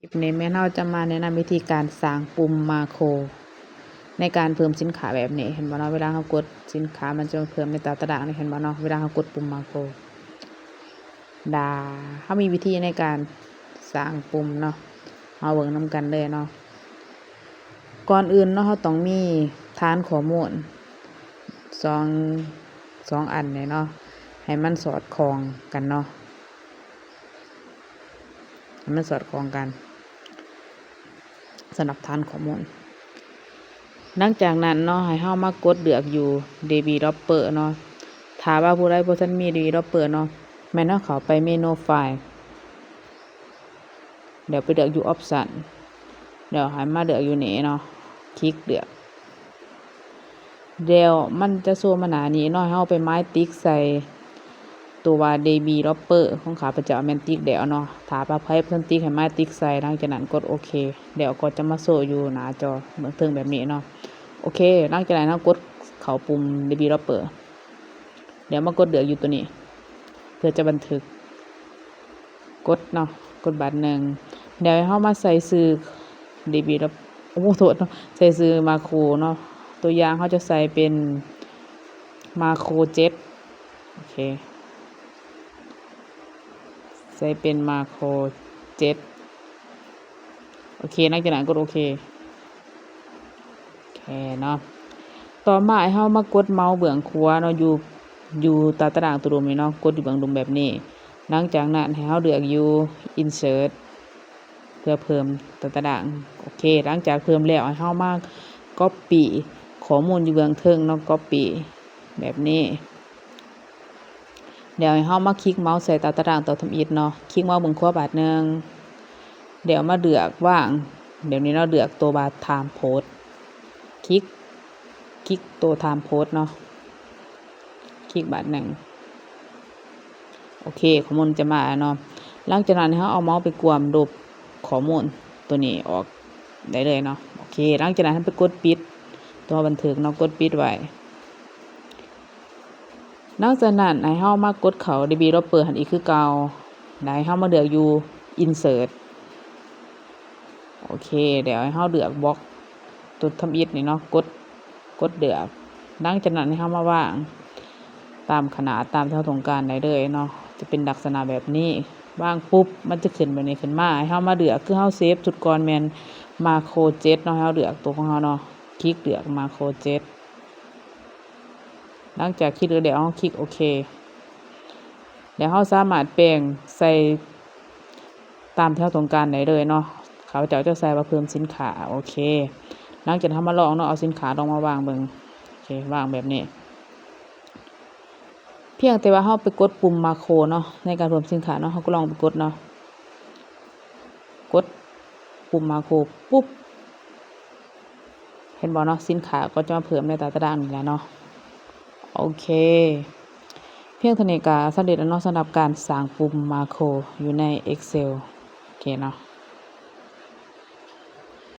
คลิปนี้แม่เราจะมาแนะนำวิธีการสร้างปุ่มมาโครในการเพิ่มสินค้าแบบนี้เห็นบ่เนาะเวลาเรากดสินค้ามันจะเพิ่มในตารางนี่เห็นบ่เนาะเวลาเรากดปุ่มมาโครเขามีวิธีในการสร้างปุ่มเนาะเอาเบิ่งนำกันเลยเนาะก่อนอื่นเนาะเราต้องมีฐานข้อมูลสองอันเนี่ยเนาะให้มันสอดคล้องกันเนาะให้มันสอดคล้องกันสำหรับฐานข้อมูลหลังจากนั้นเนาะให้เฮามากดเลือกอยู่ developer เนาะถ้าว่าผู้ใดบ่ทันมี developer เนาะแม่นเฮาเข้าไปเมนูไฟล์เดี๋ยวไปเลือกอยู่ option เดี๋ยวให้มาเลือกอยู่นี่เนาะคลิกเลือกเดี๋ยวมันจะโชว์มาหน้านี้เนาะให้เฮาไปไม้ติ๊กใส่ตัวว่า developer ของข้าพเจ้าแม่นติ๊กแล้วเนาะถ้าว่าไผเพิ่นติ๊กให้ไม้ติ๊กใส่หลังจากนั้นกดโอเคเดี๋ยวก็จะมาโชว์อยู่หน้าจอเบื้องต้นแบบนี้เนาะโอเคหลังจากนั้นเรากดเข้าปุ่ม developer เดี๋ยวมากดเลือกอยู่ตัวนี้เพื่อจะบันทึกกดเนาะกดบัตรหนึ่งเดี๋ยวเฮามาใส่ชื่อ developer โทษเนาะใส่ชื่อมาโครเนาะตัวอย่างเขาจะใส่เป็นมาโคร7โอเคใส่เป็นมาโคร7โอเคหลังจากนั้นกดโอเคเนาะต่อมาให้เฮามากดเมาส์เบื้องขวาเนาะอยู่ตารางตัวรุมนี่เนาะกดอยู่เบื้องรุมแบบนี้หลังจากนั้นให้เฮาเลือกอยู่ insert เพื่อเพิ่มตารางโอเคหลังจากเพิ่มแล้วให้เฮามา copy ข้อมูลอยู่เบื้องเทิงเนาะ copy แบบนี้เดี๋ยวให้เฮามาคลิกเมาส์ใส่ตารางตัวทำอิฐเนาะคลิกเมาส์เบื้องขวาบาทนึงเดี๋ยวมาเลือกว่างเดี๋ยวนี้เราเลือกตัวบาท time post คลิกตัว time post เนาะคลิกบาทหนึ่งโอเคข้อมูลจะมาเนาะหลังจากนั้นเราเอาเมาส์ไปกวมลบข้อมูลตัวนี้ออกได้เลยเนาะโอเคหลังจากนั้นไปกดปิดตัวบันทึกเนาะกดปิดไว้หลังจากนั้นให้เรามากดเข้า developer หันอีกคือเก่าได้เรามาเลือกอยู่ insert โอเคเดี๋ยวให้เราเลือกบล็อกตัวทำอิฐนี่เนาะกดเลือกหลังจากนั้นให้เรามาวางตามขนาดตามที่เราต้องการได้เลยเนาะจะเป็นลักษณะแบบนี้วางปุ๊บมันจะขึ้นแบบนี้ขึ้นมาให้เรามาเลือกคือเราเซฟจุดก่อนแมนมาโคร7เนาะให้เราเลือกตัวของเราเนาะคลิกเลือกมาโคร7หลังจากคลิกเดี๋ยวเราคลิกโอเคเดี๋ยวเราสามารถแปลงใส่ตามที่เราต้องการได้เลยเนาะเขาจะใส่ว่าเพิ่มสินค้าโอเคหลังจากทำมาลองเนาะเอาสินค้าลองมาวางเบิ่งโอเควางแบบนี้เพียงแต่ว่าเราไปกดปุ่มมาโครเนาะในการเพิ่มสินค้าเนาะเราก็ลองไปกดเนาะกดปุ่มมาโครปุ๊บเห็นบ่เนาะสินค้าก็จะมาเพิ่มในตารางนี่แหละเนาะโอเคเพียงเท่านี้ก็สำเร็จแล้วเนาะสำหรับการสร้างปุ่มมาโครอยู่ใน Excel โอเคเนาะ